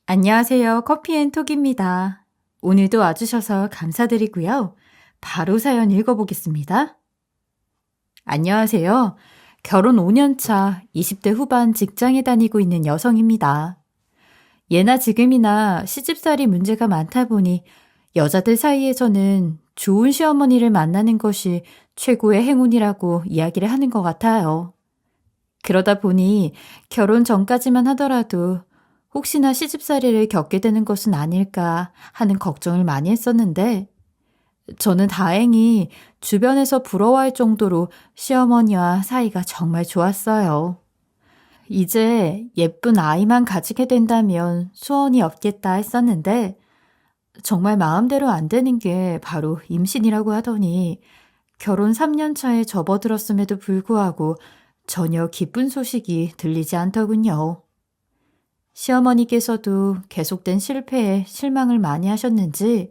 안녕하세요. 커피앤톡입니다. 오늘도 와주셔서 감사드리고요. 바로 사연 읽어보겠습니다. 안녕하세요. 결혼 5년 차 20대 후반 직장에 다니고 있는 여성입니다. 예나 지금이나 시집살이 문제가 많다 보니 여자들 사이에서는 좋은 시어머니를 만나는 것이 최고의 행운이라고 이야기를 하는 것 같아요. 그러다 보니 결혼 전까지만 하더라도 혹시나 시집살이를 겪게 되는 것은 아닐까 하는 걱정을 많이 했었는데 저는 다행히 주변에서 부러워할 정도로 시어머니와 사이가 정말 좋았어요. 이제 예쁜 아이만 가지게 된다면 소원이 없겠다 했었는데 정말 마음대로 안 되는 게 바로 임신이라고 하더니 결혼 3년 차에 접어들었음에도 불구하고 전혀 기쁜 소식이 들리지 않더군요. 시어머니께서도 계속된 실패에 실망을 많이 하셨는지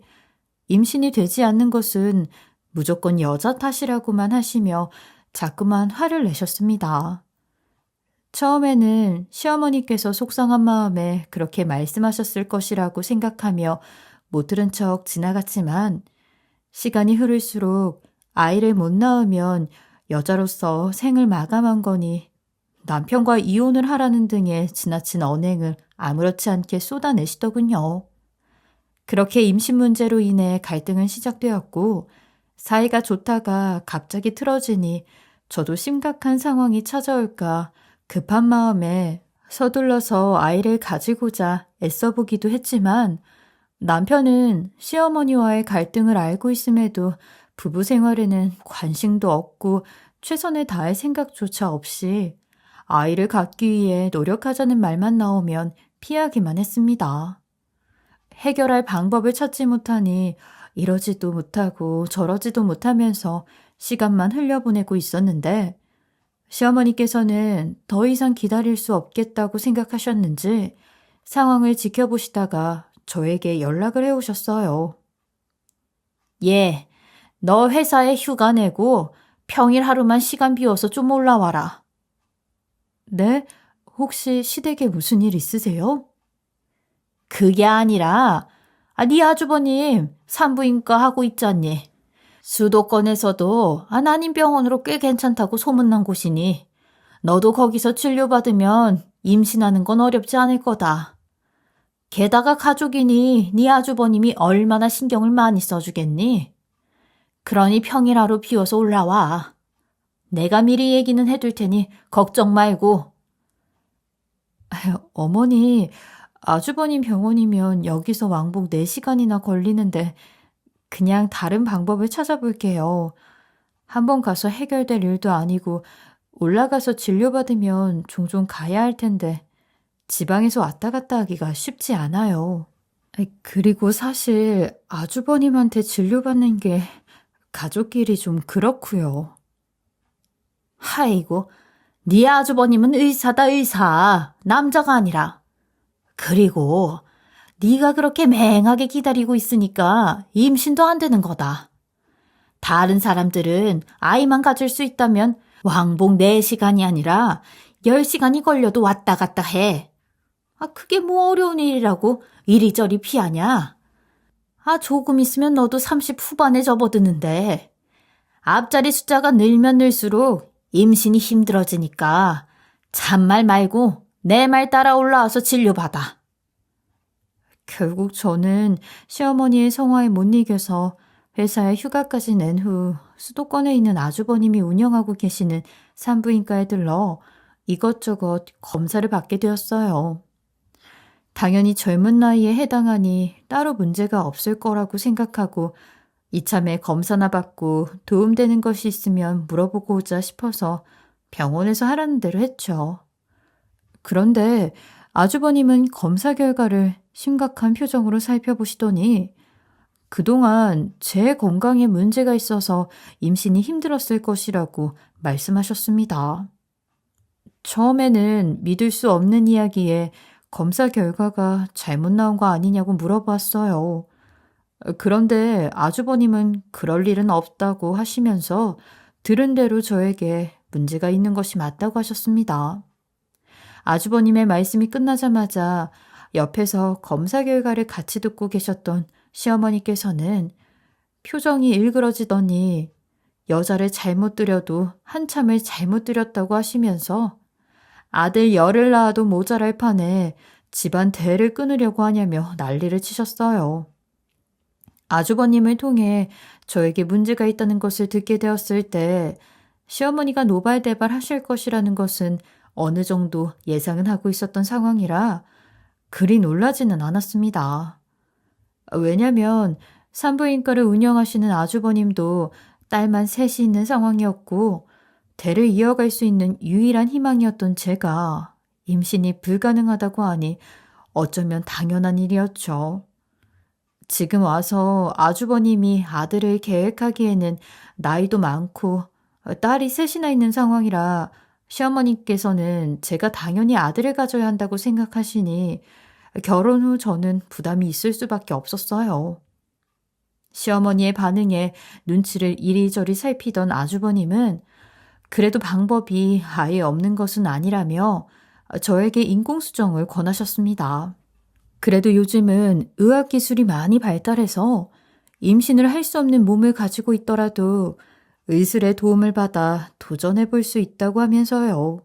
임신이 되지 않는 것은 무조건 여자 탓이라고만 하시며 자꾸만 화를 내셨습니다. 처음에는 시어머니께서 속상한 마음에 그렇게 말씀하셨을 것이라고 생각하며 못 들은 척 지나갔지만 시간이 흐를수록 아이를 못 낳으면 여자로서 생을 마감한 거니 남편과 이혼을 하라는 등의 지나친 언행을 아무렇지 않게 쏟아내시더군요. 그렇게 임신 문제로 인해 갈등은 시작되었고 사이가 좋다가 갑자기 틀어지니 저도 심각한 상황이 찾아올까 급한 마음에 서둘러서 아이를 가지고자 애써보기도 했지만 남편은 시어머니와의 갈등을 알고 있음에도 부부 생활에는 관심도 없고 최선을 다할 생각조차 없이 아이를 갖기 위해 노력하자는 말만 나오면 피하기만 했습니다. 해결할 방법을 찾지 못하니 이러지도 못하고 저러지도 못하면서 시간만 흘려보내고 있었는데 시어머니께서는 더 이상 기다릴 수 없겠다고 생각하셨는지 상황을 지켜보시다가 저에게 연락을 해오셨어요. 예, 너 회사에 휴가 내고 평일 하루만 시간 비워서 좀 올라와라. 네? 혹시 시댁에 무슨 일 있으세요? 그게 아니라 네 아주버님 산부인과 하고 있잖니. 수도권에서도 난임병원으로 꽤 괜찮다고 소문난 곳이니 너도 거기서 진료받으면 임신하는 건 어렵지 않을 거다. 게다가 가족이니 네 아주버님이 얼마나 신경을 많이 써주겠니? 그러니 평일 하루 비워서 올라와. 내가 미리 얘기는 해둘 테니 걱정 말고. 어머니, 아주버님 병원이면 여기서 왕복 4시간이나 걸리는데 그냥 다른 방법을 찾아볼게요. 한번 가서 해결될 일도 아니고 올라가서 진료받으면 종종 가야 할 텐데 지방에서 왔다 갔다 하기가 쉽지 않아요. 그리고 사실 아주버님한테 진료받는 게 가족끼리 좀 그렇고요. 하이고, 네 아주버님은 의사다 의사. 남자가 아니라. 그리고 네가 그렇게 맹하게 기다리고 있으니까 임신도 안 되는 거다. 다른 사람들은 아이만 가질 수 있다면 왕복 4시간이 아니라 10시간이 걸려도 왔다 갔다 해. 그게 뭐 어려운 일이라고 이리저리 피하냐? 조금 있으면 너도 30 후반에 접어드는데 앞자리 숫자가 늘면 늘수록 임신이 힘들어지니까 잔말 말고 내 말 따라 올라와서 진료받아. 결국 저는 시어머니의 성화에 못 이겨서 회사에 휴가까지 낸 후 수도권에 있는 아주버님이 운영하고 계시는 산부인과에 들러 이것저것 검사를 받게 되었어요. 당연히 젊은 나이에 해당하니 따로 문제가 없을 거라고 생각하고 이참에 검사나 받고 도움되는 것이 있으면 물어보고자 싶어서 병원에서 하라는 대로 했죠. 그런데 아주버님은 검사 결과를 심각한 표정으로 살펴보시더니 그동안 제 건강에 문제가 있어서 임신이 힘들었을 것이라고 말씀하셨습니다. 처음에는 믿을 수 없는 이야기에 검사 결과가 잘못 나온 거 아니냐고 물어봤어요. 그런데 아주버님은 그럴 일은 없다고 하시면서 들은 대로 저에게 문제가 있는 것이 맞다고 하셨습니다. 아주버님의 말씀이 끝나자마자 옆에서 검사 결과를 같이 듣고 계셨던 시어머니께서는 표정이 일그러지더니 여자를 잘못 들여도 한참을 잘못 들였다고 하시면서 아들 열을 낳아도 모자랄 판에 집안 대를 끊으려고 하냐며 난리를 치셨어요. 아주버님을 통해 저에게 문제가 있다는 것을 듣게 되었을 때 시어머니가 노발대발 하실 것이라는 것은 어느 정도 예상은 하고 있었던 상황이라 그리 놀라지는 않았습니다. 왜냐면 산부인과를 운영하시는 아주버님도 딸만 셋이 있는 상황이었고 대를 이어갈 수 있는 유일한 희망이었던 제가 임신이 불가능하다고 하니 어쩌면 당연한 일이었죠. 지금 와서 아주버님이 아들을 계획하기에는 나이도 많고 딸이 셋이나 있는 상황이라 시어머니께서는 제가 당연히 아들을 가져야 한다고 생각하시니 결혼 후 저는 부담이 있을 수밖에 없었어요. 시어머니의 반응에 눈치를 이리저리 살피던 아주버님은 그래도 방법이 아예 없는 것은 아니라며 저에게 인공수정을 권하셨습니다. 그래도 요즘은 의학기술이 많이 발달해서 임신을 할 수 없는 몸을 가지고 있더라도 의술의 도움을 받아 도전해 볼 수 있다고 하면서요.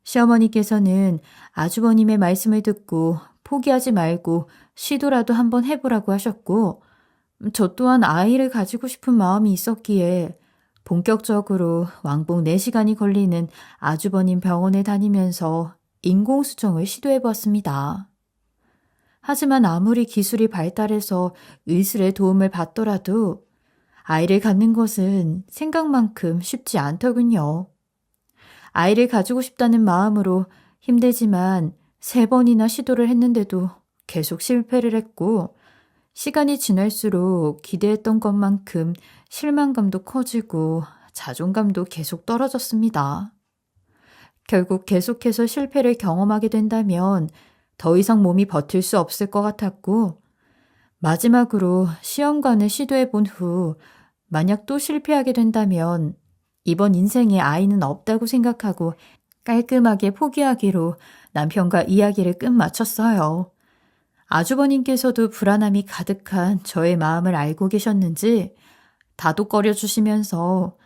시어머니께서는 아주버님의 말씀을 듣고 포기하지 말고 시도라도 한번 해보라고 하셨고, 저 또한 아이를 가지고 싶은 마음이 있었기에 본격적으로 왕복 4시간이 걸리는 아주버님 병원에 다니면서 인공수정을 시도해 보았습니다. 하지만 아무리 기술이 발달해서 의술의 도움을 받더라도 아이를 갖는 것은 생각만큼 쉽지 않더군요. 아이를 가지고 싶다는 마음으로 힘들지만 3번이나 시도를 했는데도 계속 실패를 했고, 시간이 지날수록 기대했던 것만큼 실망감도 커지고 자존감도 계속 떨어졌습니다. 결국 계속해서 실패를 경험하게 된다면 더 이상 몸이 버틸 수 없을 것 같았고, 마지막으로 시험관을 시도해 본 후 만약 또 실패하게 된다면 이번 인생에 아이는 없다고 생각하고 깔끔하게 포기하기로 남편과 이야기를 끝마쳤어요. 아주버님께서도 불안함이 가득한 저의 마음을 알고 계셨는지 다독거려 주시면서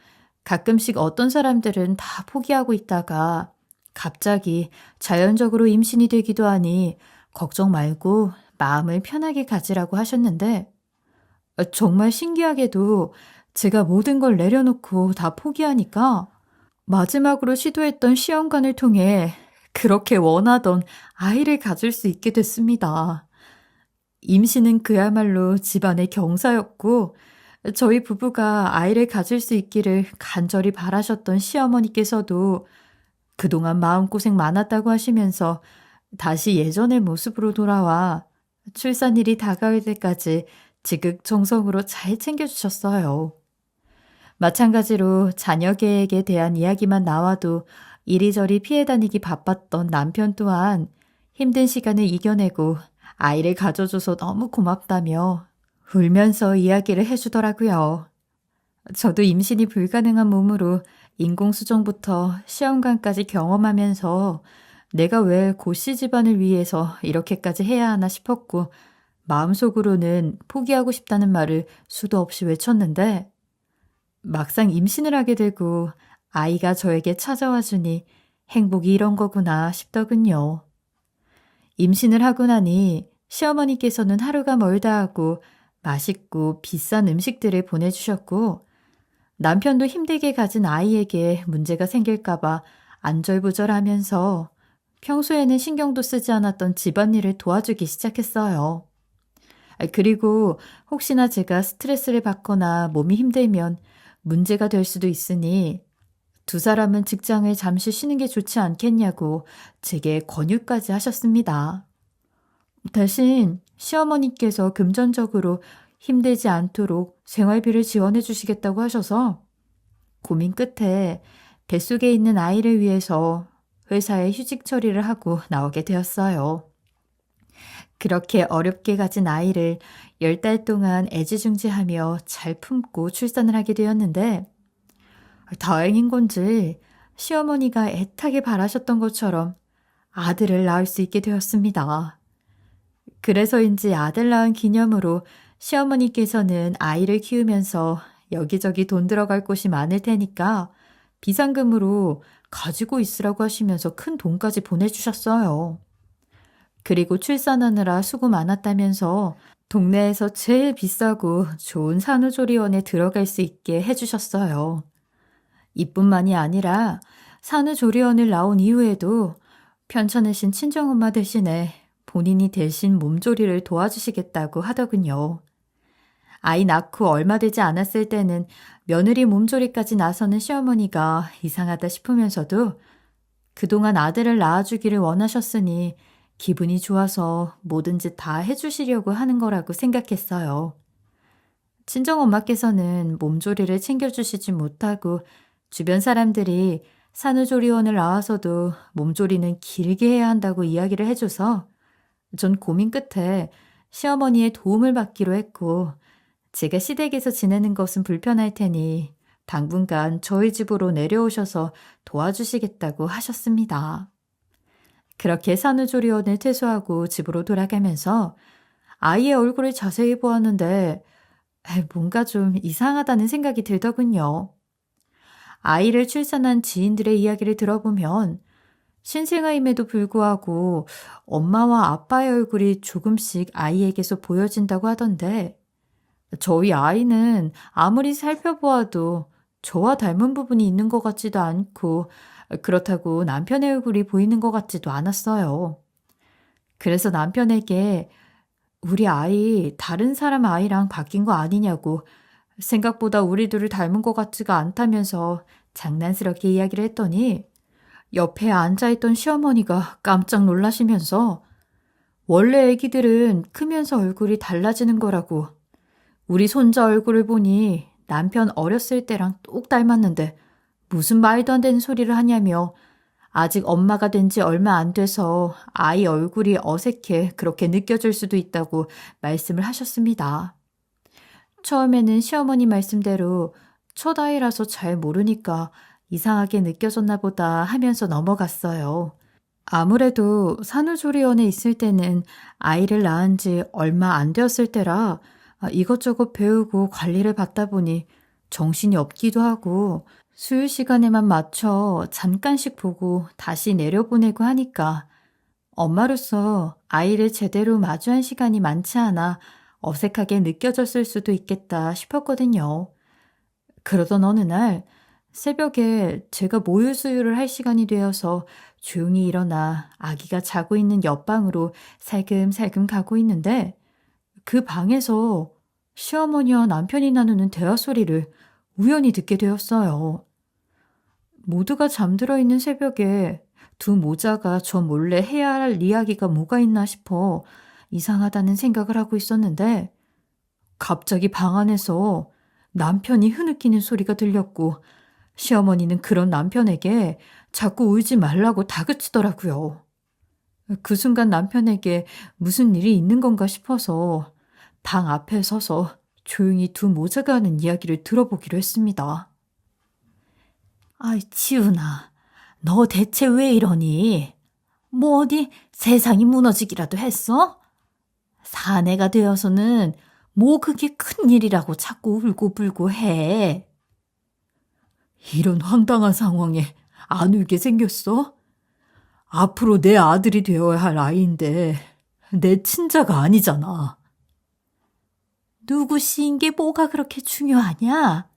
가끔씩 어떤 사람들은 다 포기하고 있다가 갑자기 자연적으로 임신이 되기도 하니 걱정 말고 마음을 편하게 가지라고 하셨는데, 정말 신기하게도 제가 모든 걸 내려놓고 다 포기하니까 마지막으로 시도했던 시험관을 통해 그렇게 원하던 아이를 가질 수 있게 됐습니다. 임신은 그야말로 집안의 경사였고, 저희 부부가 아이를 가질 수 있기를 간절히 바라셨던 시어머니께서도 그동안 마음고생 많았다고 하시면서 다시 예전의 모습으로 돌아와 출산일이 다가올 때까지 지극정성으로 잘 챙겨주셨어요. 마찬가지로 자녀 계획에 대한 이야기만 나와도 이리저리 피해 다니기 바빴던 남편 또한 힘든 시간을 이겨내고 아이를 가져줘서 너무 고맙다며 울면서 이야기를 해주더라고요. 저도 임신이 불가능한 몸으로 인공수정부터 시험관까지 경험하면서 내가 왜 고씨 집안을 위해서 이렇게까지 해야 하나 싶었고, 마음속으로는 포기하고 싶다는 말을 수도 없이 외쳤는데 막상 임신을 하게 되고 아이가 저에게 찾아와 주니 행복이 이런 거구나 싶더군요. 임신을 하고 나니 시어머니께서는 하루가 멀다 하고 맛있고 비싼 음식들을 보내주셨고, 남편도 힘들게 가진 아이에게 문제가 생길까봐 안절부절하면서 평소에는 신경도 쓰지 않았던 집안일을 도와주기 시작했어요. 그리고 혹시나 제가 스트레스를 받거나 몸이 힘들면 문제가 될 수도 있으니 두 사람은 직장을 잠시 쉬는 게 좋지 않겠냐고 제게 권유까지 하셨습니다. 대신 시어머니께서 금전적으로 힘들지 않도록 생활비를 지원해 주시겠다고 하셔서 고민 끝에 뱃속에 있는 아이를 위해서 회사에 휴직 처리를 하고 나오게 되었어요. 그렇게 어렵게 가진 아이를 10달 동안 애지중지하며 잘 품고 출산을 하게 되었는데, 다행인 건지 시어머니가 애타게 바라셨던 것처럼 아들을 낳을 수 있게 되었습니다. 그래서인지 아들 낳은 기념으로 시어머니께서는 아이를 키우면서 여기저기 돈 들어갈 곳이 많을 테니까 비상금으로 가지고 있으라고 하시면서 큰 돈까지 보내주셨어요. 그리고 출산하느라 수고 많았다면서 동네에서 제일 비싸고 좋은 산후조리원에 들어갈 수 있게 해주셨어요. 이뿐만이 아니라 산후조리원을 나온 이후에도 편찮으신 친정엄마 대신에 본인이 대신 몸조리를 도와주시겠다고 하더군요. 아이 낳고 얼마 되지 않았을 때는 며느리 몸조리까지 나서는 시어머니가 이상하다 싶으면서도 그동안 아들을 낳아주기를 원하셨으니 기분이 좋아서 뭐든지 다 해주시려고 하는 거라고 생각했어요. 친정엄마께서는 몸조리를 챙겨주시지 못하고 주변 사람들이 산후조리원을 나와서도 몸조리는 길게 해야 한다고 이야기를 해줘서 전 고민 끝에 시어머니의 도움을 받기로 했고 제가 시댁에서 지내는 것은 불편할 테니 당분간 저희 집으로 내려오셔서 도와주시겠다고 하셨습니다. 그렇게 산후조리원을 퇴소하고 집으로 돌아가면서 아이의 얼굴을 자세히 보았는데 뭔가 좀 이상하다는 생각이 들더군요. 아이를 출산한 지인들의 이야기를 들어보면 신생아임에도 불구하고 엄마와 아빠의 얼굴이 조금씩 아이에게서 보여진다고 하던데 저희 아이는 아무리 살펴보아도 저와 닮은 부분이 있는 것 같지도 않고 그렇다고 남편의 얼굴이 보이는 것 같지도 않았어요. 그래서 남편에게 우리 아이 다른 사람 아이랑 바뀐 거 아니냐고 생각보다 우리 둘을 닮은 것 같지가 않다면서 장난스럽게 이야기를 했더니 옆에 앉아있던 시어머니가 깜짝 놀라시면서 원래 애기들은 크면서 얼굴이 달라지는 거라고 우리 손자 얼굴을 보니 남편 어렸을 때랑 똑 닮았는데 무슨 말도 안 되는 소리를 하냐며 아직 엄마가 된 지 얼마 안 돼서 아이 얼굴이 어색해 그렇게 느껴질 수도 있다고 말씀을 하셨습니다. 처음에는 시어머니 말씀대로 첫 아이라서 잘 모르니까 이상하게 느껴졌나 보다 하면서 넘어갔어요. 아무래도 산후조리원에 있을 때는 아이를 낳은 지 얼마 안 되었을 때라 이것저것 배우고 관리를 받다 보니 정신이 없기도 하고 수유 시간에만 맞춰 잠깐씩 보고 다시 내려보내고 하니까 엄마로서 아이를 제대로 마주한 시간이 많지 않아 어색하게 느껴졌을 수도 있겠다 싶었거든요. 그러던 어느 날 새벽에 제가 모유 수유를 할 시간이 되어서 조용히 일어나 아기가 자고 있는 옆방으로 살금살금 가고 있는데 그 방에서 시어머니와 남편이 나누는 대화 소리를 우연히 듣게 되었어요. 모두가 잠들어 있는 새벽에 두 모자가 저 몰래 해야 할 이야기가 뭐가 있나 싶어 이상하다는 생각을 하고 있었는데 갑자기 방 안에서 남편이 흐느끼는 소리가 들렸고 시어머니는 그런 남편에게 자꾸 울지 말라고 다그치더라고요. 그 순간 남편에게 무슨 일이 있는 건가 싶어서 방 앞에 서서 조용히 두 모자가 하는 이야기를 들어보기로 했습니다. 아이, 지훈아, 너 대체 왜 이러니? 뭐 어디 세상이 무너지기라도 했어? 사내가 되어서는 뭐 그게 큰일이라고 자꾸 울고불고 해. 이런 황당한 상황에 안 울게 생겼어? 앞으로 내 아들이 되어야 할 아이인데 내 친자가 아니잖아. 누구 시인 게 뭐가 그렇게 중요하냐?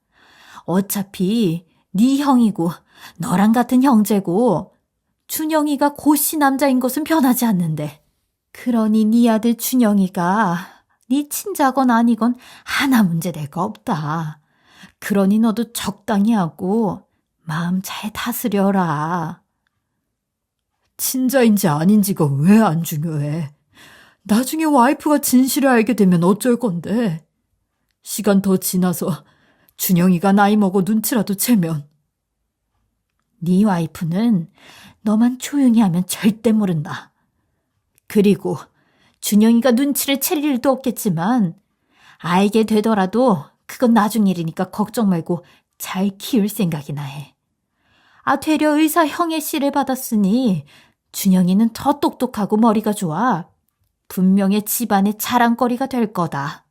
어차피 네 형이고 너랑 같은 형제고 준영이가 고씨 남자인 것은 변하지 않는데 그러니 네 아들 준영이가 네 친자건 아니건 하나 문제될 거 없다. 그러니 너도 적당히 하고 마음 잘 다스려라. 친자인지 아닌지가 왜 안 중요해? 나중에 와이프가 진실을 알게 되면 어쩔 건데. 시간 더 지나서 준영이가 나이 먹어 눈치라도 채면. 네 와이프는 너만 조용히 하면 절대 모른다. 그리고 준영이가 눈치를 챌 일도 없겠지만 알게 되더라도 그건 나중 일이니까 걱정 말고 잘 키울 생각이나 해. 되려 의사 형의 씨를 받았으니 준영이는 더 똑똑하고 머리가 좋아. 분명히 집안의 자랑거리가 될 거다.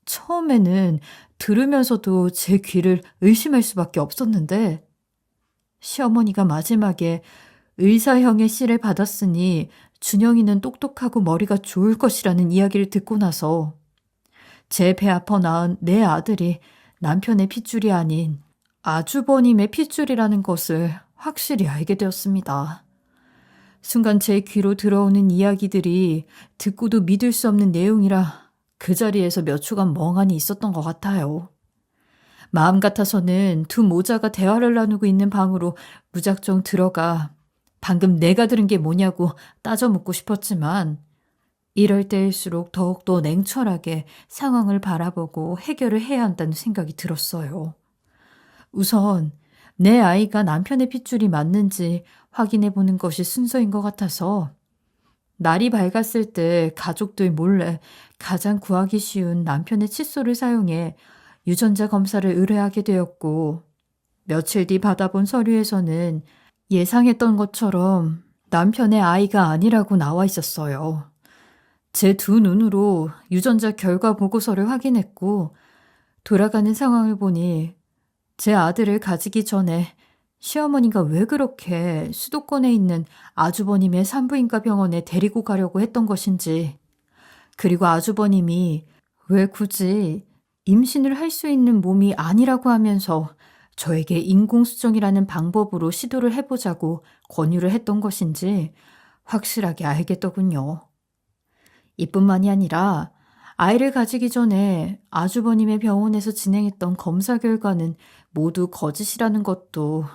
처음에는 들으면서도 제 귀를 의심할 수밖에 없었는데 시어머니가 마지막에 의사형의 씨를 받았으니 준영이는 똑똑하고 머리가 좋을 것이라는 이야기를 듣고 나서 제 배 아파 낳은 내 아들이 남편의 핏줄이 아닌 아주버님의 핏줄이라는 것을 확실히 알게 되었습니다. 순간 제 귀로 들어오는 이야기들이 듣고도 믿을 수 없는 내용이라 그 자리에서 몇 초간 멍하니 있었던 것 같아요. 마음 같아서는 두 모자가 대화를 나누고 있는 방으로 무작정 들어가 방금 내가 들은 게 뭐냐고 따져 묻고 싶었지만 이럴 때일수록 더욱더 냉철하게 상황을 바라보고 해결을 해야 한다는 생각이 들었어요. 우선 내 아이가 남편의 핏줄이 맞는지 확인해 보는 것이 순서인 것 같아서 날이 밝았을 때 가족들 몰래 가장 구하기 쉬운 남편의 칫솔을 사용해 유전자 검사를 의뢰하게 되었고 며칠 뒤 받아본 서류에서는 예상했던 것처럼 남편의 아이가 아니라고 나와 있었어요. 제 두 눈으로 유전자 결과 보고서를 확인했고 돌아가는 상황을 보니 제 아들을 가지기 전에 시어머니가 왜 그렇게 수도권에 있는 아주버님의 산부인과 병원에 데리고 가려고 했던 것인지, 그리고 아주버님이 왜 굳이 임신을 할 수 있는 몸이 아니라고 하면서 저에게 인공수정이라는 방법으로 시도를 해보자고 권유를 했던 것인지 확실하게 알겠더군요. 이뿐만이 아니라 아이를 가지기 전에 아주버님의 병원에서 진행했던 검사 결과는 모두 거짓이라는 것도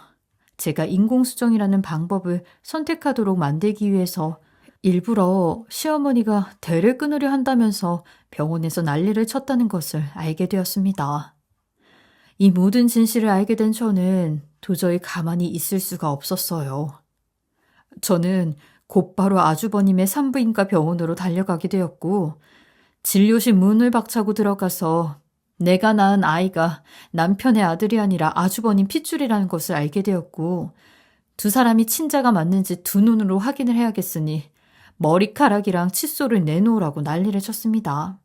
제가 인공수정이라는 방법을 선택하도록 만들기 위해서 일부러 시어머니가 대를 끊으려 한다면서 병원에서 난리를 쳤다는 것을 알게 되었습니다. 이 모든 진실을 알게 된 저는 도저히 가만히 있을 수가 없었어요. 저는 곧바로 아주버님의 산부인과 병원으로 달려가게 되었고 진료실 문을 박차고 들어가서 내가 낳은 아이가 남편의 아들이 아니라 아주버님 핏줄이라는 것을 알게 되었고 두 사람이 친자가 맞는지 두 눈으로 확인을 해야겠으니 머리카락이랑 칫솔을 내놓으라고 난리를 쳤습니다.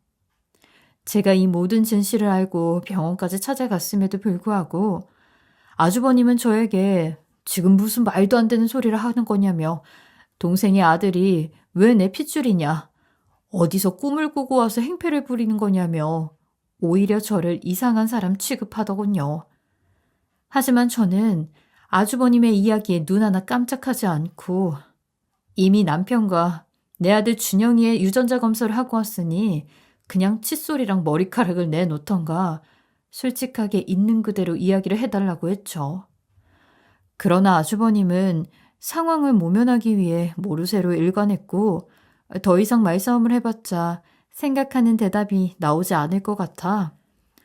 제가 이 모든 진실을 알고 병원까지 찾아갔음에도 불구하고 아주버님은 저에게 지금 무슨 말도 안 되는 소리를 하는 거냐며 동생의 아들이 왜 내 핏줄이냐, 어디서 꿈을 꾸고 와서 행패를 부리는 거냐며 오히려 저를 이상한 사람 취급하더군요. 하지만 저는 아주버님의 이야기에 눈 하나 깜짝하지 않고 이미 남편과 내 아들 준영이의 유전자 검사를 하고 왔으니 그냥 칫솔이랑 머리카락을 내놓던가 솔직하게 있는 그대로 이야기를 해달라고 했죠. 그러나 아주버님은 상황을 모면하기 위해 모르쇠로 일관했고 더 이상 말싸움을 해봤자 생각하는 대답이 나오지 않을 것 같아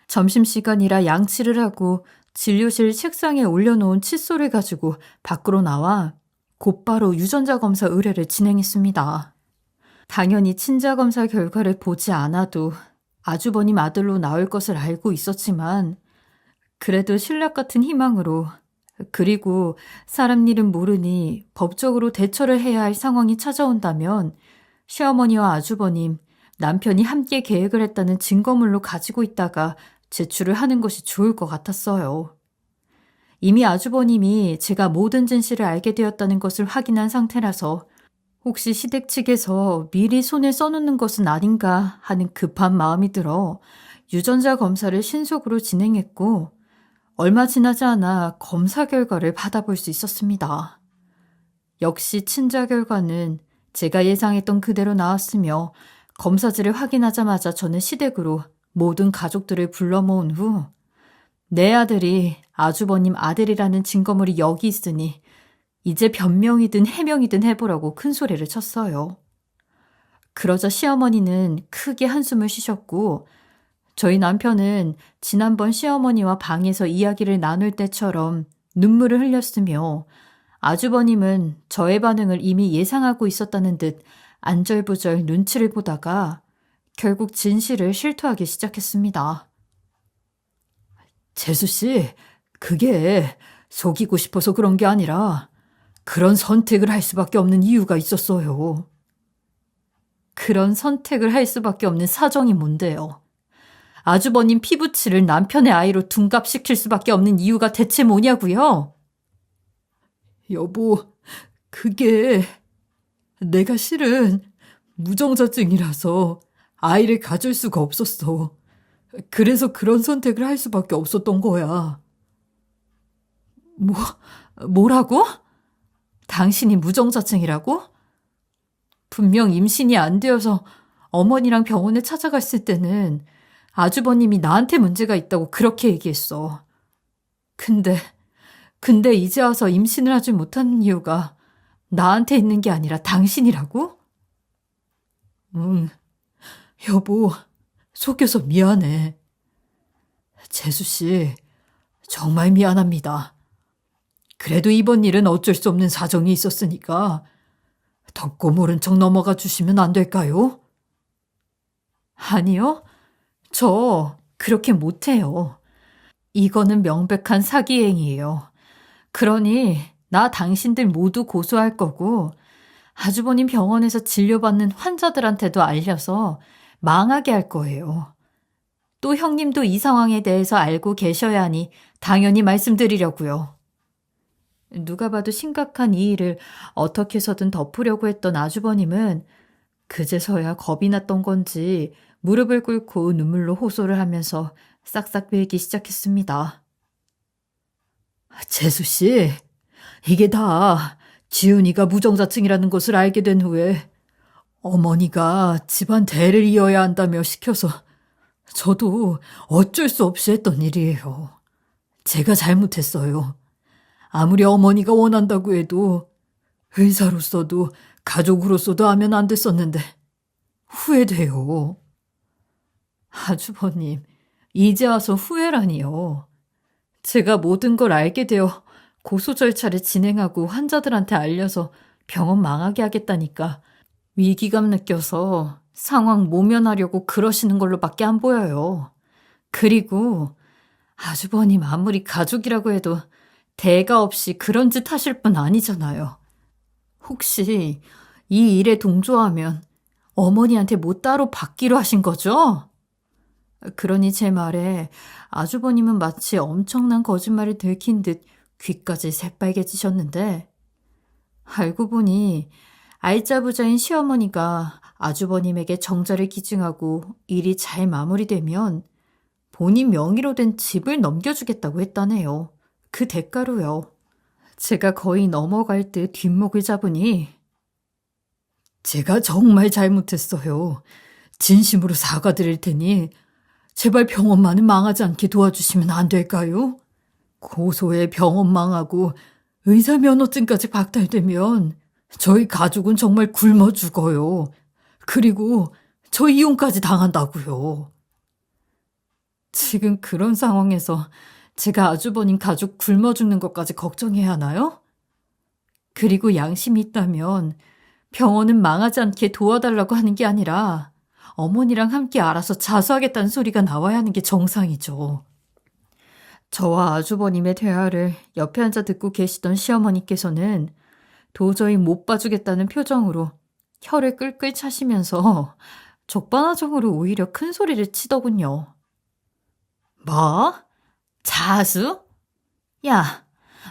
점심시간이라 양치를 하고 진료실 책상에 올려놓은 칫솔을 가지고 밖으로 나와 곧바로 유전자 검사 의뢰를 진행했습니다. 당연히 친자 검사 결과를 보지 않아도 아주버님 아들로 나올 것을 알고 있었지만 그래도 신락 같은 희망으로, 그리고 사람 일은 모르니 법적으로 대처를 해야 할 상황이 찾아온다면 시어머니와 아주버님, 남편이 함께 계획을 했다는 증거물로 가지고 있다가 제출을 하는 것이 좋을 것 같았어요. 이미 아주버님이 제가 모든 진실을 알게 되었다는 것을 확인한 상태라서 혹시 시댁 측에서 미리 손을 써놓는 것은 아닌가 하는 급한 마음이 들어 유전자 검사를 신속으로 진행했고 얼마 지나지 않아 검사 결과를 받아볼 수 있었습니다. 역시 친자 결과는 제가 예상했던 그대로 나왔으며 검사지를 확인하자마자 저는 시댁으로 모든 가족들을 불러 모은 후 내 아들이 아주버님 아들이라는 증거물이 여기 있으니 이제 변명이든 해명이든 해보라고 큰 소리를 쳤어요. 그러자 시어머니는 크게 한숨을 쉬셨고 저희 남편은 지난번 시어머니와 방에서 이야기를 나눌 때처럼 눈물을 흘렸으며 아주버님은 저의 반응을 이미 예상하고 있었다는 듯 안절부절 눈치를 보다가 결국 진실을 실토하기 시작했습니다. 재수씨, 그게 속이고 싶어서 그런 게 아니라 그런 선택을 할 수밖에 없는 이유가 있었어요. 그런 선택을 할 수밖에 없는 사정이 뭔데요? 아주버님 피부치를 남편의 아이로 둔갑시킬 수밖에 없는 이유가 대체 뭐냐고요? 여보, 그게 내가 실은 무정자증이라서 아이를 가질 수가 없었어. 그래서 그런 선택을 할 수밖에 없었던 거야. 뭐라고? 당신이 무정자증이라고? 분명 임신이 안 되어서 어머니랑 병원에 찾아갔을 때는 아주버님이 나한테 문제가 있다고 그렇게 얘기했어. 근데 이제 와서 임신을 하지 못하는 이유가 나한테 있는 게 아니라 당신이라고? 응, 여보, 속여서 미안해. 재수씨, 정말 미안합니다. 그래도 이번 일은 어쩔 수 없는 사정이 있었으니까 덮고 모른 척 넘어가 주시면 안 될까요? 아니요. 저 그렇게 못해요. 이거는 명백한 사기행위예요. 그러니 나 당신들 모두 고소할 거고 아주버님 병원에서 진료받는 환자들한테도 알려서 망하게 할 거예요. 또 형님도 이 상황에 대해서 알고 계셔야 하니 당연히 말씀드리려고요. 누가 봐도 심각한 이 일을 어떻게 해서든 덮으려고 했던 아주버님은 그제서야 겁이 났던 건지 무릎을 꿇고 눈물로 호소를 하면서 싹싹 빌기 시작했습니다. 재수씨, 이게 다 지훈이가 무정자증이라는 것을 알게 된 후에 어머니가 집안 대를 이어야 한다며 시켜서 저도 어쩔 수 없이 했던 일이에요. 제가 잘못했어요. 아무리 어머니가 원한다고 해도 의사로서도 가족으로서도 하면 안 됐었는데 후회돼요. 아주버님, 이제 와서 후회라니요. 제가 모든 걸 알게 되어 고소 절차를 진행하고 환자들한테 알려서 병원 망하게 하겠다니까 위기감 느껴서 상황 모면하려고 그러시는 걸로밖에 안 보여요. 그리고 아주버님 아무리 가족이라고 해도 대가 없이 그런 짓 하실 분 아니잖아요. 혹시 이 일에 동조하면 어머니한테 뭐 따로 받기로 하신 거죠? 그러니 제 말에 아주버님은 마치 엄청난 거짓말을 들킨 듯 귀까지 새빨개지셨는데 알고 보니 알짜부자인 시어머니가 아주버님에게 정자를 기증하고 일이 잘 마무리되면 본인 명의로 된 집을 넘겨주겠다고 했다네요. 그 대가로요. 제가 거의 넘어갈 듯 뒷목을 잡으니 제가 정말 잘못했어요. 진심으로 사과드릴 테니 제발 병원만은 망하지 않게 도와주시면 안 될까요? 고소에 병원 망하고 의사 면허증까지 박탈되면 저희 가족은 정말 굶어 죽어요. 그리고 저 이혼까지 당한다고요. 지금 그런 상황에서 제가 아주버님 가족 굶어 죽는 것까지 걱정해야 하나요? 그리고 양심이 있다면 병원은 망하지 않게 도와달라고 하는 게 아니라 어머니랑 함께 알아서 자수하겠다는 소리가 나와야 하는 게 정상이죠. 저와 아주버님의 대화를 옆에 앉아 듣고 계시던 시어머니께서는 도저히 못 봐주겠다는 표정으로 혀를 끌끌 차시면서 적반하장으로 오히려 큰 소리를 치더군요. 뭐? 자수? 야,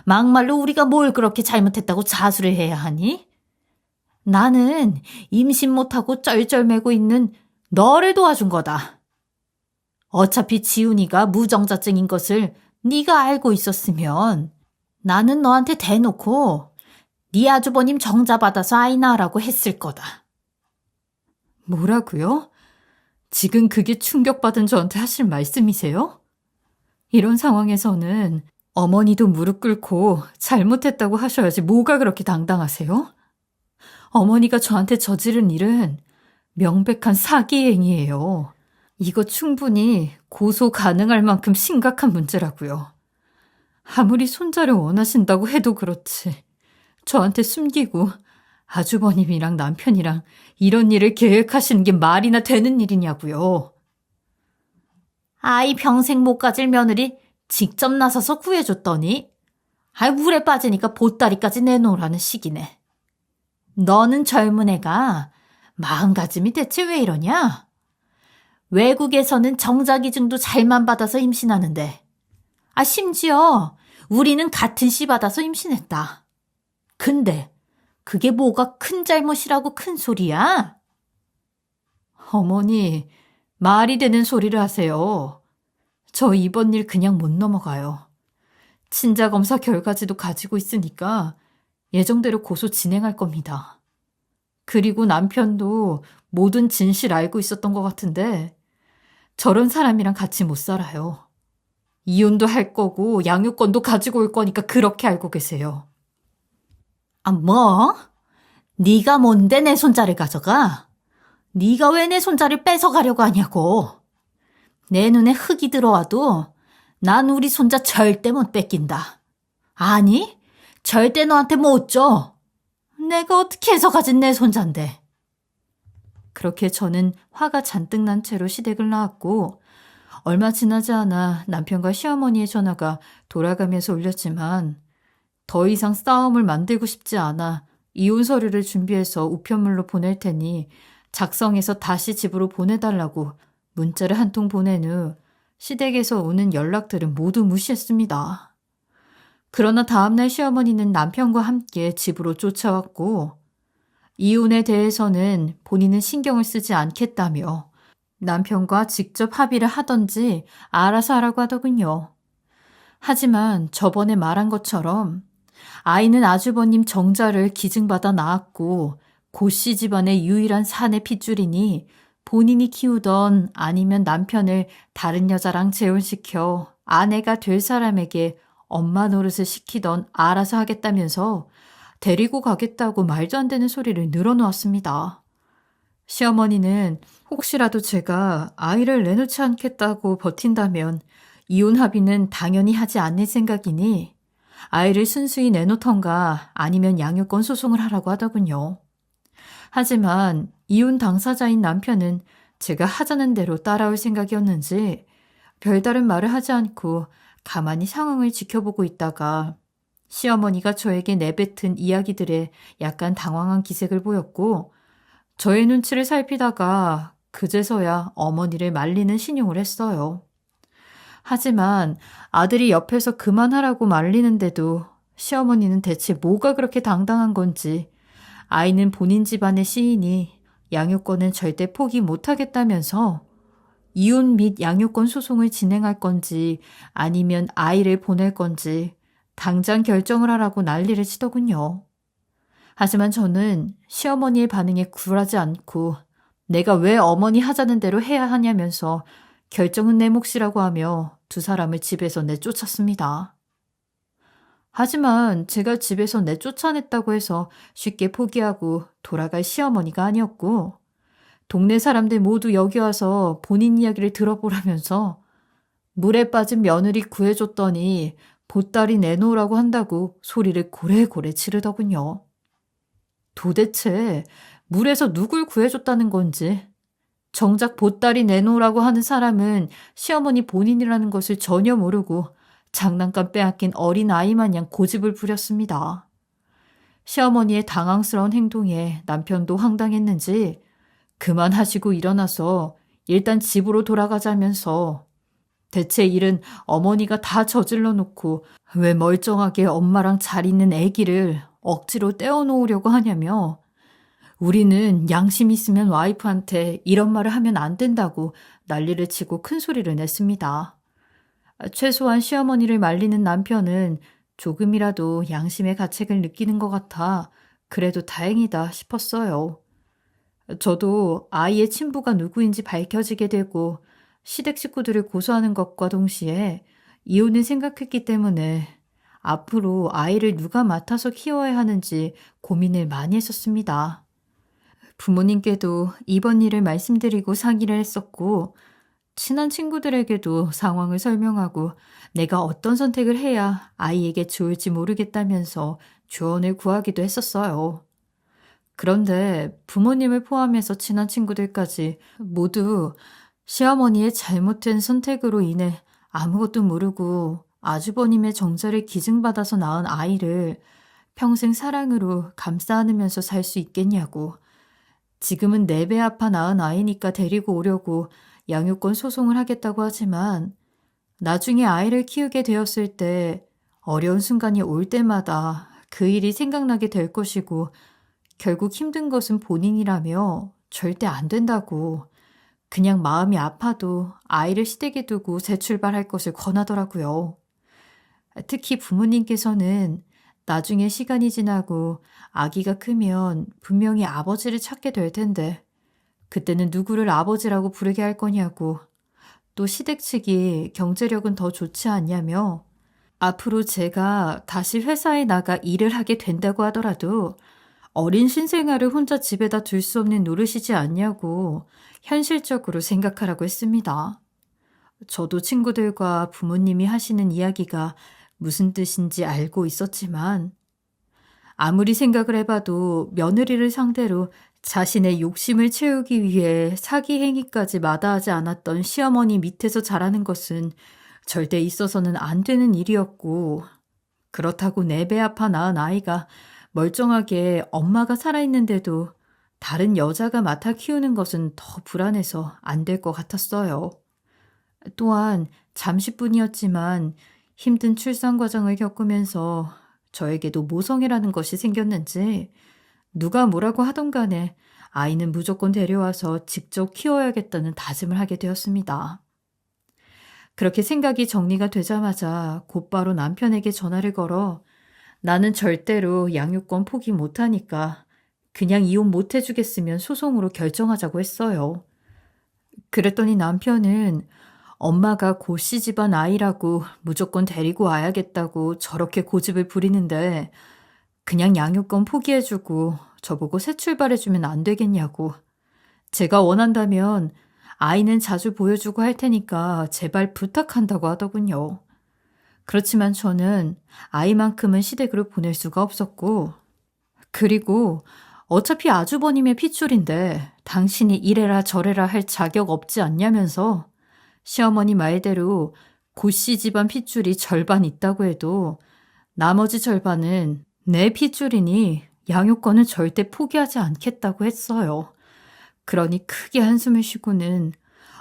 막말로 우리가 뭘 그렇게 잘못했다고 자수를 해야 하니? 나는 임신 못하고 쩔쩔매고 있는 너를 도와준 거다. 어차피 지훈이가 무정자증인 것을 네가 알고 있었으면 나는 너한테 대놓고 네 아주버님 정자 받아서 아이 낳으라고 했을 거다. 뭐라고요? 지금 그게 충격받은 저한테 하실 말씀이세요? 이런 상황에서는 어머니도 무릎 꿇고 잘못했다고 하셔야지 뭐가 그렇게 당당하세요? 어머니가 저한테 저지른 일은 명백한 사기행위예요. 이거 충분히 고소 가능할 만큼 심각한 문제라고요. 아무리 손자를 원하신다고 해도 그렇지. 저한테 숨기고 아주버님이랑 남편이랑 이런 일을 계획하시는 게 말이나 되는 일이냐고요. 아이 평생 못 가질 며느리 직접 나서서 구해줬더니 물에 빠지니까 보따리까지 내놓으라는 식이네. 너는 젊은 애가 마음가짐이 대체 왜 이러냐? 외국에서는 정자기증도 잘만 받아서 임신하는데, 심지어 우리는 같은 씨 받아서 임신했다. 근데 그게 뭐가 큰 잘못이라고 큰 소리야? 어머니, 말이 되는 소리를 하세요. 저 이번 일 그냥 못 넘어가요. 친자검사 결과지도 가지고 있으니까 예정대로 고소 진행할 겁니다. 그리고 남편도 모든 진실 알고 있었던 것 같은데 저런 사람이랑 같이 못 살아요. 이혼도 할 거고 양육권도 가지고 올 거니까 그렇게 알고 계세요. 뭐? 네가 뭔데 내 손자를 가져가? 네가 왜 내 손자를 뺏어가려고 하냐고. 내 눈에 흙이 들어와도 난 우리 손자 절대 못 뺏긴다. 아니, 절대 너한테 못 줘. 내가 어떻게 해서 가진 내 손자인데. 그렇게 저는 화가 잔뜩 난 채로 시댁을 나왔고 얼마 지나지 않아 남편과 시어머니의 전화가 돌아가면서 울렸지만 더 이상 싸움을 만들고 싶지 않아 이혼 서류를 준비해서 우편물로 보낼 테니 작성해서 다시 집으로 보내달라고 문자를 한 통 보낸 후 시댁에서 오는 연락들은 모두 무시했습니다. 그러나 다음날 시어머니는 남편과 함께 집으로 쫓아왔고 이혼에 대해서는 본인은 신경을 쓰지 않겠다며 남편과 직접 합의를 하던지 알아서 하라고 하더군요. 하지만 저번에 말한 것처럼 아이는 아주버님 정자를 기증받아 낳았고 고씨 집안의 유일한 사내 핏줄이니 본인이 키우던 아니면 남편을 다른 여자랑 재혼시켜 아내가 될 사람에게 엄마 노릇을 시키던 알아서 하겠다면서 데리고 가겠다고 말도 안 되는 소리를 늘어놓았습니다. 시어머니는 혹시라도 제가 아이를 내놓지 않겠다고 버틴다면 이혼 합의는 당연히 하지 않을 생각이니 아이를 순수히 내놓던가 아니면 양육권 소송을 하라고 하더군요. 하지만 이혼 당사자인 남편은 제가 하자는 대로 따라올 생각이었는지 별다른 말을 하지 않고 가만히 상황을 지켜보고 있다가 시어머니가 저에게 내뱉은 이야기들에 약간 당황한 기색을 보였고 저의 눈치를 살피다가 그제서야 어머니를 말리는 신용을 했어요. 하지만 아들이 옆에서 그만하라고 말리는데도 시어머니는 대체 뭐가 그렇게 당당한 건지 아이는 본인 집안의 시인이 양육권은 절대 포기 못하겠다면서 이혼 및 양육권 소송을 진행할 건지 아니면 아이를 보낼 건지 당장 결정을 하라고 난리를 치더군요. 하지만 저는 시어머니의 반응에 굴하지 않고 내가 왜 어머니 하자는 대로 해야 하냐면서 결정은 내 몫이라고 하며 두 사람을 집에서 내쫓았습니다. 하지만 제가 집에서 내쫓아냈다고 해서 쉽게 포기하고 돌아갈 시어머니가 아니었고 동네 사람들 모두 여기 와서 본인 이야기를 들어보라면서 물에 빠진 며느리 구해줬더니 보따리 내놓으라고 한다고 소리를 고래고래 지르더군요. 도대체 물에서 누굴 구해줬다는 건지 정작 보따리 내놓으라고 하는 사람은 시어머니 본인이라는 것을 전혀 모르고 장난감 빼앗긴 어린아이 마냥 고집을 부렸습니다. 시어머니의 당황스러운 행동에 남편도 황당했는지 그만하시고 일어나서 일단 집으로 돌아가자면서 대체 일은 어머니가 다 저질러 놓고 왜 멀쩡하게 엄마랑 잘 있는 아기를 억지로 떼어놓으려고 하냐며 우리는 양심 있으면 와이프한테 이런 말을 하면 안 된다고 난리를 치고 큰 소리를 냈습니다. 최소한 시어머니를 말리는 남편은 조금이라도 양심의 가책을 느끼는 것 같아 그래도 다행이다 싶었어요. 저도 아이의 친부가 누구인지 밝혀지게 되고 시댁 식구들을 고소하는 것과 동시에 이혼을 생각했기 때문에 앞으로 아이를 누가 맡아서 키워야 하는지 고민을 많이 했었습니다. 부모님께도 이번 일을 말씀드리고 상의를 했었고 친한 친구들에게도 상황을 설명하고 내가 어떤 선택을 해야 아이에게 좋을지 모르겠다면서 조언을 구하기도 했었어요. 그런데 부모님을 포함해서 친한 친구들까지 모두 시어머니의 잘못된 선택으로 인해 아무것도 모르고 아주버님의 정자를 기증받아서 낳은 아이를 평생 사랑으로 감싸 안으면서 살 수 있겠냐고 지금은 4배 아파 낳은 아이니까 데리고 오려고 양육권 소송을 하겠다고 하지만 나중에 아이를 키우게 되었을 때 어려운 순간이 올 때마다 그 일이 생각나게 될 것이고 결국 힘든 것은 본인이라며 절대 안 된다고 그냥 마음이 아파도 아이를 시댁에 두고 재출발할 것을 권하더라고요. 특히 부모님께서는 나중에 시간이 지나고 아기가 크면 분명히 아버지를 찾게 될 텐데 그때는 누구를 아버지라고 부르게 할 거냐고 또 시댁 측이 경제력은 더 좋지 않냐며 앞으로 제가 다시 회사에 나가 일을 하게 된다고 하더라도 어린 신생아를 혼자 집에다 둘 수 없는 노릇이지 않냐고 현실적으로 생각하라고 했습니다. 저도 친구들과 부모님이 하시는 이야기가 무슨 뜻인지 알고 있었지만 아무리 생각을 해봐도 며느리를 상대로 자신의 욕심을 채우기 위해 사기 행위까지 마다하지 않았던 시어머니 밑에서 자라는 것은 절대 있어서는 안 되는 일이었고 그렇다고 4배 아파 낳은 아이가 멀쩡하게 엄마가 살아있는데도 다른 여자가 맡아 키우는 것은 더 불안해서 안 될 것 같았어요. 또한 잠시뿐이었지만 힘든 출산 과정을 겪으면서 저에게도 모성애라는 것이 생겼는지 누가 뭐라고 하던 간에 아이는 무조건 데려와서 직접 키워야겠다는 다짐을 하게 되었습니다. 그렇게 생각이 정리가 되자마자 곧바로 남편에게 전화를 걸어 나는 절대로 양육권 포기 못하니까 그냥 이혼 못해주겠으면 소송으로 결정하자고 했어요. 그랬더니 남편은 엄마가 고씨 집안 아이라고 무조건 데리고 와야겠다고 저렇게 고집을 부리는데 그냥 양육권 포기해주고 저보고 새 출발해주면 안 되겠냐고. 제가 원한다면 아이는 자주 보여주고 할 테니까 제발 부탁한다고 하더군요. 그렇지만 저는 아이만큼은 시댁으로 보낼 수가 없었고 그리고 어차피 아주버님의 핏줄인데 당신이 이래라 저래라 할 자격 없지 않냐면서 시어머니 말대로 고씨 집안 핏줄이 절반 있다고 해도 나머지 절반은 내 핏줄이니 양육권은 절대 포기하지 않겠다고 했어요. 그러니 크게 한숨을 쉬고는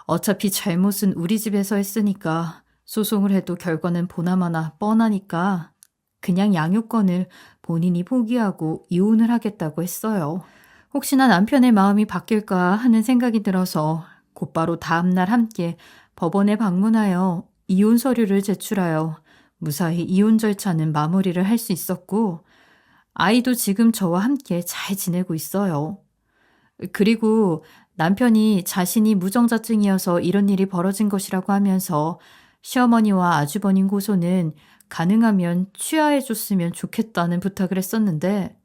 어차피 잘못은 우리 집에서 했으니까 소송을 해도 결과는 보나마나 뻔하니까 그냥 양육권을 본인이 포기하고 이혼을 하겠다고 했어요. 혹시나 남편의 마음이 바뀔까 하는 생각이 들어서 곧바로 다음날 함께 법원에 방문하여 이혼 서류를 제출하여 무사히 이혼 절차는 마무리를 할 수 있었고 아이도 지금 저와 함께 잘 지내고 있어요. 그리고 남편이 자신이 무정자증이어서 이런 일이 벌어진 것이라고 하면서 시어머니와 아주버님 고소는 가능하면 취하해줬으면 좋겠다는 부탁을 했었는데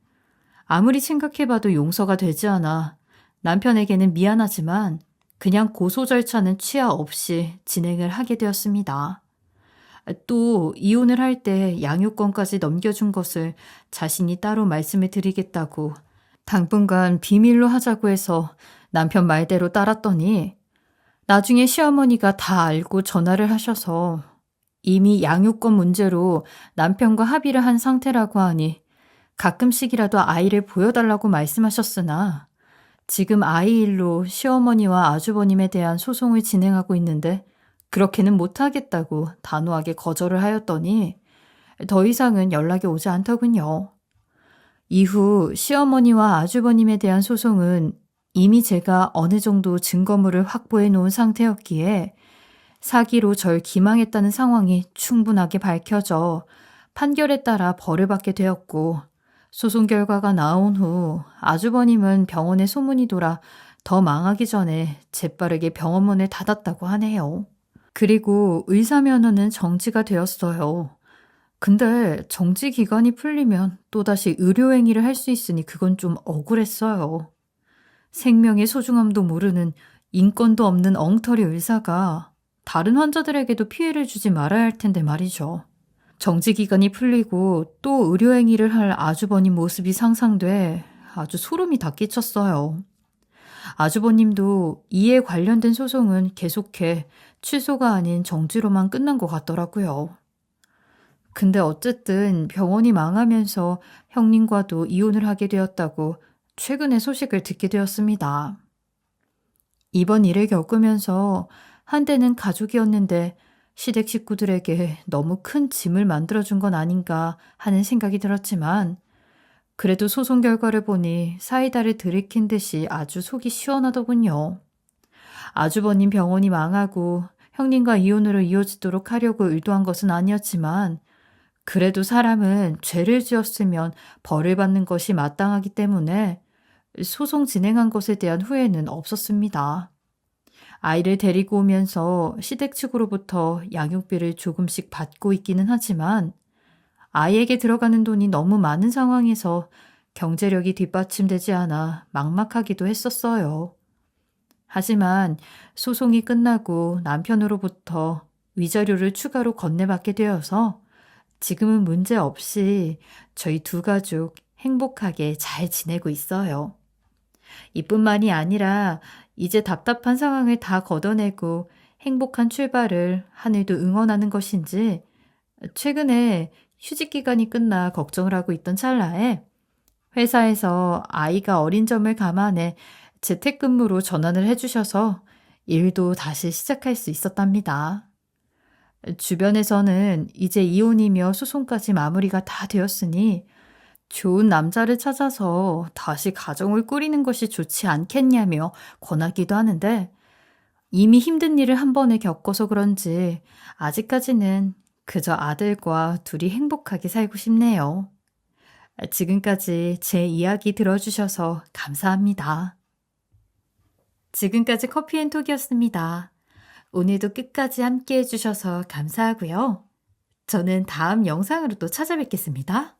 아무리 생각해봐도 용서가 되지 않아 남편에게는 미안하지만 그냥 고소 절차는 취하 없이 진행을 하게 되었습니다. 또 이혼을 할 때 양육권까지 넘겨준 것을 자신이 따로 말씀을 드리겠다고 당분간 비밀로 하자고 해서 남편 말대로 따랐더니 나중에 시어머니가 다 알고 전화를 하셔서 이미 양육권 문제로 남편과 합의를 한 상태라고 하니 가끔씩이라도 아이를 보여달라고 말씀하셨으나 지금 아이 일로 시어머니와 아주버님에 대한 소송을 진행하고 있는데 그렇게는 못하겠다고 단호하게 거절을 하였더니 더 이상은 연락이 오지 않더군요. 이후 시어머니와 아주버님에 대한 소송은 이미 제가 어느 정도 증거물을 확보해 놓은 상태였기에 사기로 절 기망했다는 상황이 충분하게 밝혀져 판결에 따라 벌을 받게 되었고 소송 결과가 나온 후 아주버님은 병원에 소문이 돌아 더 망하기 전에 재빠르게 병원문을 닫았다고 하네요. 그리고 의사면허는 정지가 되었어요. 근데 정지 기간이 풀리면 또다시 의료행위를 할 수 있으니 그건 좀 억울했어요. 생명의 소중함도 모르는 인권도 없는 엉터리 의사가 다른 환자들에게도 피해를 주지 말아야 할 텐데 말이죠. 정지 기간이 풀리고 또 의료행위를 할 아주버님 모습이 상상돼 아주 소름이 다 끼쳤어요. 아주버님도 이에 관련된 소송은 계속해 취소가 아닌 정지로만 끝난 것 같더라고요. 근데 어쨌든 병원이 망하면서 형님과도 이혼을 하게 되었다고 최근에 소식을 듣게 되었습니다. 이번 일을 겪으면서 한때는 가족이었는데 시댁 식구들에게 너무 큰 짐을 만들어준 건 아닌가 하는 생각이 들었지만 그래도 소송 결과를 보니 사이다를 들이킨 듯이 아주 속이 시원하더군요. 아주버님 병원이 망하고 형님과 이혼으로 이어지도록 하려고 의도한 것은 아니었지만 그래도 사람은 죄를 지었으면 벌을 받는 것이 마땅하기 때문에 소송 진행한 것에 대한 후회는 없었습니다. 아이를 데리고 오면서 시댁 측으로부터 양육비를 조금씩 받고 있기는 하지만 아이에게 들어가는 돈이 너무 많은 상황에서 경제력이 뒷받침되지 않아 막막하기도 했었어요. 하지만 소송이 끝나고 남편으로부터 위자료를 추가로 건네받게 되어서 지금은 문제 없이 저희 두 가족 행복하게 잘 지내고 있어요. 이뿐만이 아니라 이제 답답한 상황을 다 걷어내고 행복한 출발을 하늘도 응원하는 것인지 최근에 휴직 기간이 끝나 걱정을 하고 있던 찰나에 회사에서 아이가 어린 점을 감안해 재택근무로 전환을 해주셔서 일도 다시 시작할 수 있었답니다. 주변에서는 이제 이혼이며 소송까지 마무리가 다 되었으니 좋은 남자를 찾아서 다시 가정을 꾸리는 것이 좋지 않겠냐며 권하기도 하는데 이미 힘든 일을 한 번에 겪어서 그런지 아직까지는 그저 아들과 둘이 행복하게 살고 싶네요. 지금까지 제 이야기 들어주셔서 감사합니다. 지금까지 커피앤톡이었습니다. 오늘도 끝까지 함께 해주셔서 감사하고요. 저는 다음 영상으로 또 찾아뵙겠습니다.